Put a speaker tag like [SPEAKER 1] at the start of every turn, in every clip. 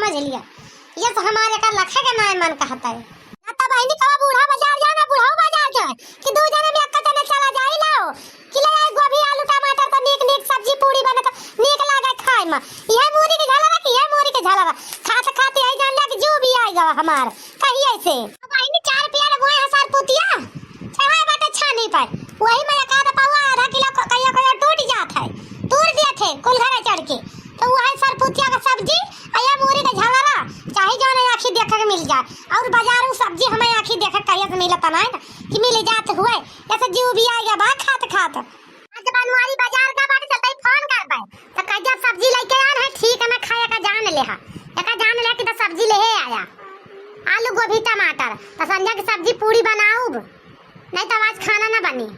[SPEAKER 1] समझ लिया। ये तो हमारे का लखे के नाय मन कहता है ना। तब बहनी कब बूढ़ा बाजार जाना, बूढ़ा बाजार जाए कि दो जने में अक्का चले चला जाई लाओ कि ले आए गोभी आलू टमाटर तो नीक सब्जी पूरी बने तो नीक लागे खाए में। ये मोरी के झाला कि ये मोरी के झाला खाते खाते आई जान ला कि जो भी आएगा हमार कहीं ऐसे। अब बहनी 4 रुपया वो हसार पुतिया चाहे बाटे छा नहीं पाए वही में का तो पावा आधा किलो कहिया टूट जात है, तोड़ दिए थे कुल घरे चढ़ के। तो वही सरपुतिया का सब्जी आया मोरी का झालरा चाहे जो ना आखी देख के मिल जाए। और बाजारू सब्जी हमें आखी देख के कहिया से मिलता ना कि मिल जात हुए ऐसे जीव भी आएगा बा खात खात। आज बनवारी बाजार का बाटे चलता फोन कर पाए तो कहिया सब्जी लेके आन है ठीक है मैं खाया का जान ले हा एका जान ले कि तो सब्जी ले आया आलू गोभी टमाटर तो संजा की सब्जी पूरी बनाऊं नहीं तो आज खाना ना बनी।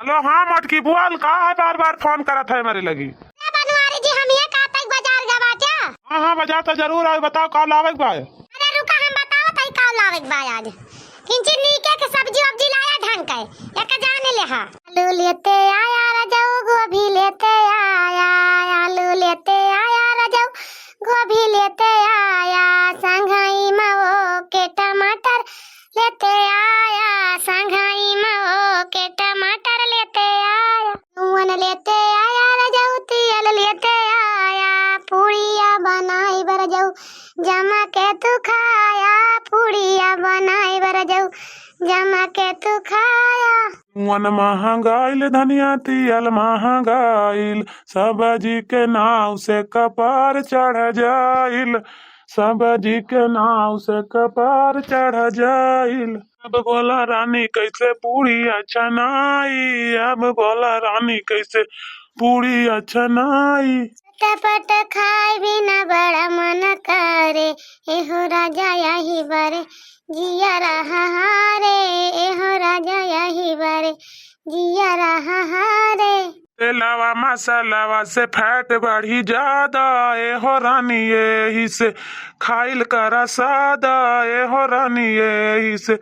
[SPEAKER 2] हेलो हाँ मटकी बुआल का है बार बार फोन करत है मेरे लगी।
[SPEAKER 1] बनवारी जी हम ये का तक बाजार गवा क्या?
[SPEAKER 2] हाँ बाजार तो जरूर आए बताओ का लावे बा।
[SPEAKER 1] अरे रुका हम बताओ तई का लावे बा आज। किंची नीके के सब्जी अब्जी लाया ढंग के एक जाने ले हा। आलू लेते आया राजाऊ गोभी लेते आया, आलू लेते आया राजाऊ गोभी लेते आया, संघाई माओ के टमाटर लेते आया, संघाई माओ के टमाटर लेते आया, नून लेते आया राजाऊ तेल लेते आया, पूड़िया बनाई बर जाऊ जमा के तू खाया, पूड़िया बनाई बर जाऊ जमा के तू खाया।
[SPEAKER 2] वन महंगाइल धनिया तियल महंगाइल सब्जी के नाव से कपार चढ़ जाइल, सब्जी के नाव से कपार चढ़ जाइल। अब बोला रानी कैसे पूरी छनाई, अब बोला रानी कैसे पूरी छनाई।
[SPEAKER 1] चटपट खाए बिना बड़ा मन करे एहो राजा यही बारे जिया रहा हारे, एहो राजा यही बारे जिया रहा हारे।
[SPEAKER 2] तेलावा मसालावा से फैट बढ़ी ज्यादा एहो रानी यही से खाइल कर सादा, एहो रानी यही से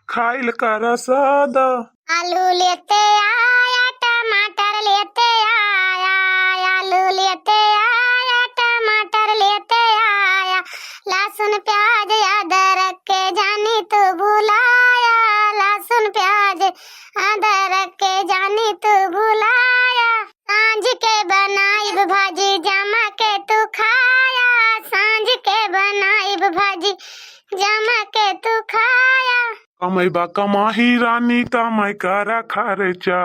[SPEAKER 2] खाइल कर सादा।
[SPEAKER 1] आलू लेते आया टमाटर लेते आया, आलू लेते आया टमाटर लेते आया, लहसुन प्याज अदरक के जानी तू भुलाया, लहसुन प्याज अदरक के जानी तू भुलाया, सांझ के बनाई भाजी जमा के तू खाया, सांझ के बनाई भाजी जमा के तू खाया।
[SPEAKER 2] कमेबा कमाही रानी कमाई करा खर्चा,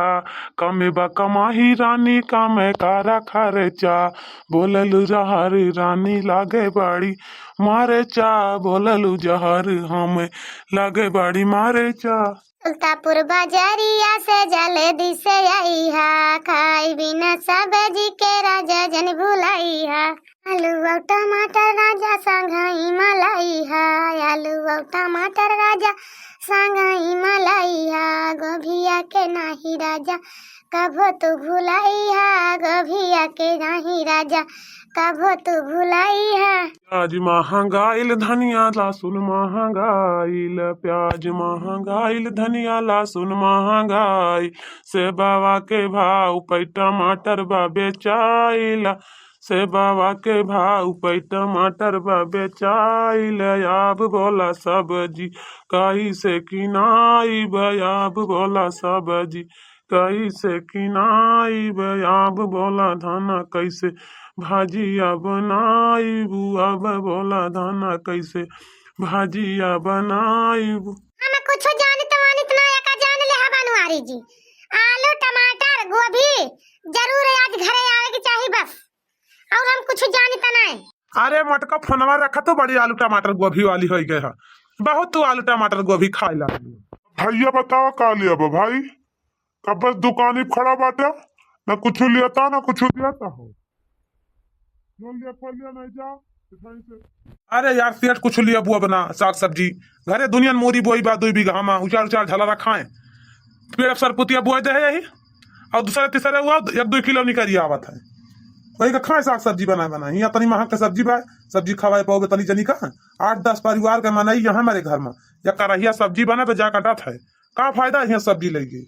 [SPEAKER 2] कमेबा कमाही रानी कमाई करा खर्चा, बोललू जहर रानी लागे बड़ी मारे चा, बोललू जहर हमें लागे बड़ी मारे चा।
[SPEAKER 1] सुल्तापुर बाजारिया से जल्दी से आई हा, खाई बिना सब्जी के राजा जन भुलाई हा, आलू और टमाटर राजा संघाई मलाई हा, आलू और टमाटर राजा संघाई मलाई हा, गोभिया के नाही राजा कभो तू भुलाई हा, गोभिया के नाही राजा कभो तू भुलाई हा।
[SPEAKER 2] प्याज महंगाइल धनिया लहसुन महंगाइल, प्याज महंगाइल धनिया लहसुन महंगाइल, से बाबा के भाव पे टमाटर बा बेचाइल, से बाबा के भाव पे टमाटर बा बेचाइल। अब बोला सब्जी कहीं से किनाई, अब बोला सब्जी कहीं से किनाई, अब बोला धाना कैसे भाजिया बनाई, अब बोला धाना कैसे भाजिया बनाई।
[SPEAKER 1] हम कुछ जानित वानित ना एका जान ले हा बनवारी जी। आलू टमाटर गोभी जरूर आज घरे आवे की चाहिए बस, और हम कुछ जानित नहीं।
[SPEAKER 2] अरे मटका फोनवा रखा तो बड़ी आलू टमाटर गोभी वाली हो गए है, बहुत तू आलू टमाटर गोभी खाई ला।
[SPEAKER 3] भैया बताओ का लिया भाई, कब बस दुकान खड़ा बाटे ना कुछ लिया ना कुछ दिया हो, जो लिया फल लिया नहीं जा से।
[SPEAKER 2] अरे यार सेठ कुछ लिया बुआ बना साग सब्जी घरे दुनिया मोरी बोई बा 2 बीघा में उचार उचार झला रखाए पेड़ सरपुतिया बोए दे यही, और दूसरे तीसरे हुआ 1-2 किलो निकल आवत है वही का खाए साग सब्जी बनाए यहाँ तनी महंग के सब्जी बा, सब्जी खवाए पाओगे तनी जनी का 8-10 परिवार के मनाई यहाँ हमारे घर में या करहिया सब्जी बना तो जा कटत है का फायदा यहाँ सब्जी लेगी।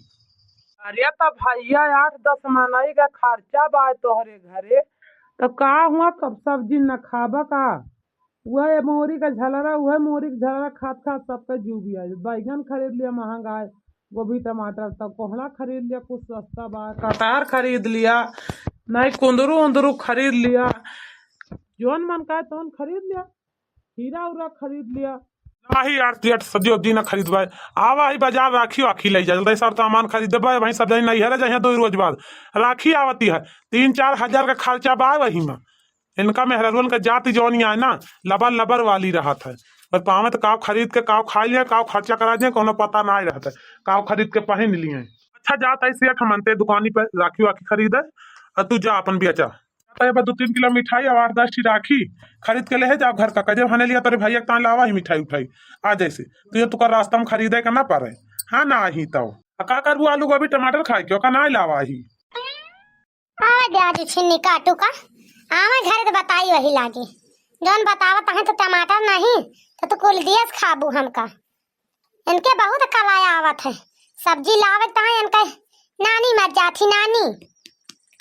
[SPEAKER 4] अरे तो भैया 8-10 मनाई का खर्चा बा तोहरे घरे तो का हुआ तब सब्जी न खाबा का वह मोहरी का झलरा, वह मोहरी का झलरा खात खात सबका जू भी आ जाए। बैगन खरीद लिया महंगा है, गोभी टमाटर, तब कोहड़ा खरीद लिया कुछ सस्ता बा, कटहर खरीद लिया, नहीं कुंदरू उंदरू खरीद लिया, जोन मन का तोन खरीद लिया, खीरा उरा खरीद लिया।
[SPEAKER 2] नाही यार तियट सब्जी उब्जी ना खरीदबे। आवा ही बाजार राखी वाखी ले जा जल्दी सर सामान खरीदबे वहीं सब जाई नहीं है जहाँ 2 रोज बाद राखी आवती है 3-4 हजार का खर्चा बा वही में। इनका मेहरवन का जाति जौन है ना लबर लबर वाली रहत है। पर पावे तो काव खरीद के काव खा लिया काव खर्चा करा दिया कोनो पता ना रहता है। काव खरीद के पहन लिए। अच्छा जात ऐसे हमनते दुकानी पे राखी वाखी खरीदे और तू जा अपन बेचा 2-3 किलो मिठाई और 8-10 टी राखी खरीद के ले जा घर का कजे भने लिया तेरे भैया तान लावा ही मिठाई उठाई आ जैसे तुझे तुका रास्ता में खरीदे का ना पड़े। हाँ ना ही तो का करू आलू गोभी टमाटर खाए क्यों का ना लावा ही
[SPEAKER 1] आवे ब्याज छिन्नी काटू का आवे घर तो बताई वही लागी जौन बतावत है तो टमाटर नहीं तो कुल दियस खाबू हमका। इनके बहुत कलाया आवत है सब्जी लावे तहाँ इनके नानी मर जाती नानी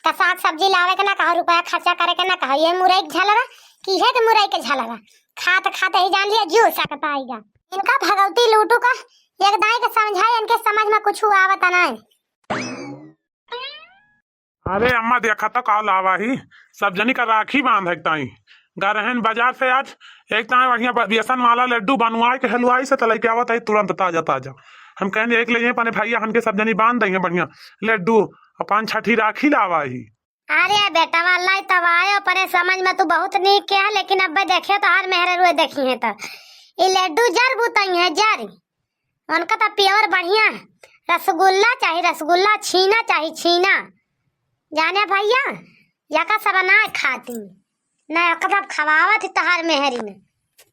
[SPEAKER 1] का साग सब्जी लावे के ना कहा रुपया खर्चा करे के ना कहा ये मुरई के झलरा की है कि मुरई के झलरा खाते खाते ही जान लिया जो सकता आएगा। इनका भगवती लूटू का एक दाई के समझाए इनके समझ में कुछ आवत नहीं।
[SPEAKER 2] अरे अम्मा देखा तो का लावा ही सब जनी का राखी बांध है ताई गरहन बाजार से आज एक ताई बढ़िया बेसन वाला लड्डू बनवाए के हलवाई से तलाई के आवत है तुरंत ताजा ताजा। हम कहने एक ले पाने भैया हमके सब जनी बांध देंगे बढ़िया लड्डू और 5-6 राखी लावा ही।
[SPEAKER 1] अरे बेटा वाला तब आयो परे समझ में तू बहुत नीक के है लेकिन अब देखे तो हर मेहर रुए देखी है तो ये लड्डू जर बुतई है जर उनका तो प्योर बढ़िया रसगुल्ला चाहिए रसगुल्ला छीना चाहिए छीना जाने भैया या का सब ना खाती ना कब खवावत तहार मेहरी में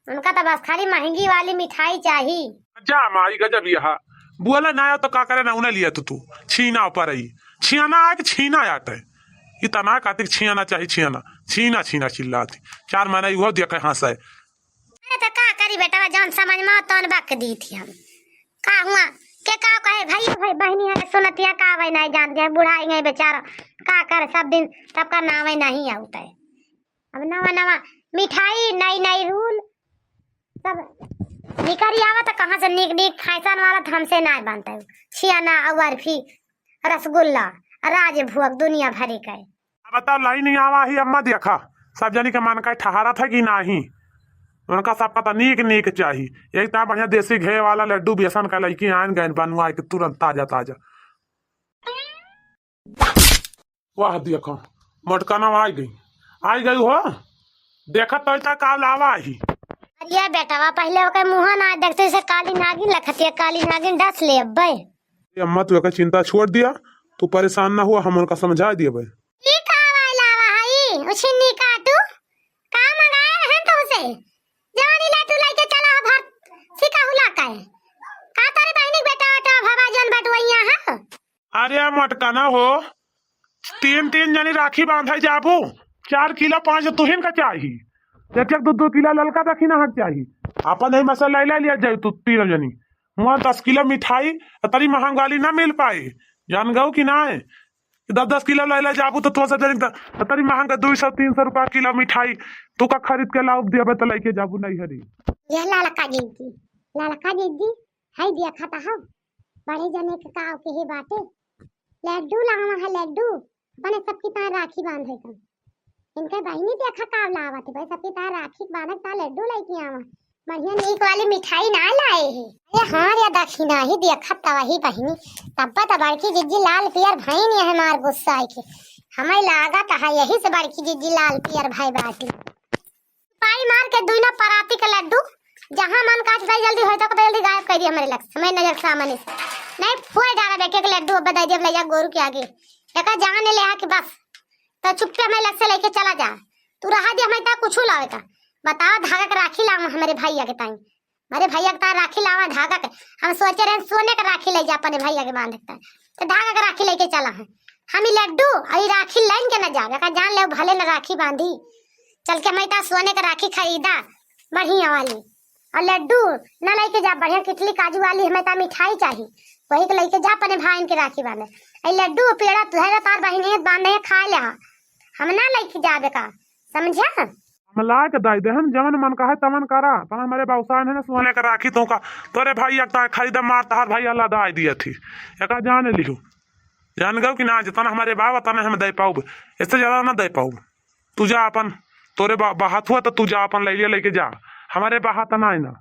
[SPEAKER 1] उनका तो बस खाली महंगी वाली मिठाई चाहिए।
[SPEAKER 2] जा माई गजब यहा बोला ना तो का करे ना उन्हें लिया तू छीना ऊपर आई छियाना आ छीना आटे इतना कातिक छियाना चाहिए छियाना छीना छीना चिल्लाती 4 महीना वो देखे हंसा है।
[SPEAKER 1] अरे तो का करी बेटा जौन समझ में तौन बक दी थी हम का हुआ के का कहे भाई भाई बहनी है सुनतिया का भाई नहीं जान गए बुढ़ाई गए बेचारा का करे सब दिन तब का नाम नहीं आता है। अब नवा नवा मिठाई नई नई रूल सब निकरी आवा तो कहाँ से निक निक फैशन वाला तो हमसे ना बनता है छियाना बर्फी रसगुल्ला राजभोग दुनिया भरी का।
[SPEAKER 2] बताओ लाई नहीं आवा ही अम्मा देखा सब जनी के मन का ठहरा था कि नहीं उनका सब पता नीक नीक चाहिए एक बढ़िया देसी घे वाला लड्डू बेसन का लड़की आन गए बनवा के तुरंत ताजा ताजा। वाह देखो मोटकाना आई गई हो देखा तो का लावा ही।
[SPEAKER 1] अरे बेटा पहले ओके मुंह ना देखते से काली नागिन लखती काली नागिन डस ले अब्बे।
[SPEAKER 2] अम्मा तू का चिंता छोड़ दिया तू परेशान ना हुआ हम उनका समझा दिए भाई।
[SPEAKER 1] ये का लावा हई उछिनी काटू का मंगाए हैं तो उसे जवानी लाटू लेके चला भर सिका हुला का तारे बहनी बेटा बेटा भवा जन बटवैया है।
[SPEAKER 2] अरे मटकाना हो 3 जनी राखी बांधे जाबू 4 किलो 5 तुहिन का चाहिए 1-2 किलो ललका दखी ना हट चाहिए अपन ही मसाला ले लिया जाए तू 3 जनी वहाँ 10 किलो मिठाई तरी महंग वाली ना मिल पाई जान गो कि ना 10 किलो ले जाबू तो थोड़ा सा तरी महंगा 200-300 रुपया किलो मिठाई तू का खरीद के लाभ दिया तो लेके जाबू नहीं हरी।
[SPEAKER 1] यह ललका दीदी हाय दिया खाता हम बड़े जने के काव के ही बाटे लड्डू लावा है लड्डू बने सबकी तार राखी बांधे का इनके बहनी देखा काव लावा थे भाई सबकी तार राखी बांधे ता लड्डू लेके आवा बढ़िया नीक वाली मिठाई ना लाए है। अरे हाँ रे दक्षिणा ही देखा वही बहनी तब तो बड़की जिज्जी लाल पियर भाई ने हमार गुस्सा के हमें लागा था यही से बड़की जिज्जी लाल पियर भाई बाटी पाई मार के दुनो पराती का लड्डू जहाँ मन काट जाए जल्दी होता तो जल्दी गायब कर दिया हमारे लक्ष्य हमारे नजर सामने से नहीं फोड़ डाला बेटे के लड्डू अब दे ले जा गोरू के आगे एक जहाँ ने ले कि बस तो चुपके हमें लक्ष्य लेके चला जा तू रहा दिया हमें कुछ लावे का बताओ धागा का राखी लावा हमारे भैया के ताई हमारे भैया के तार राखी लावा धागा के हम सोचे रहे सोने का राखी ले जा अपने भैया के बांध सकता है तो धागा का राखी लेके चला है हम लड्डू अभी राखी लाइन के न जावे का जान ले भले न राखी बांधी चल के मैं सोने का राखी खरीदा बढ़िया वाली और लड्डू न लेके जा बढ़िया किटली काजू वाली हमें ता मिठाई चाहिए वही के लेके जा अपने भाई के राखी बांधे आई लड्डू पेड़ा तुहरा तार बहिनी बांधे खा ले हम ना लेके जावे का समझा।
[SPEAKER 2] मला के दाई दे हम जवन मन का है तमन करा तना हमारे बाउसान है ना सोने का राखी तो का तोरे भाई एक खरीदा मार तार भाई अल्लाह दाई दिया थी एक जान लिखो जान गो कि ना जितना हमारे बाबा तना हम दे पाऊ इससे ज्यादा ना दे पाऊ तू जा अपन तोरे बाहात हुआ तो तू जा अपन ले लेके जा हमारे बाहात ना है ना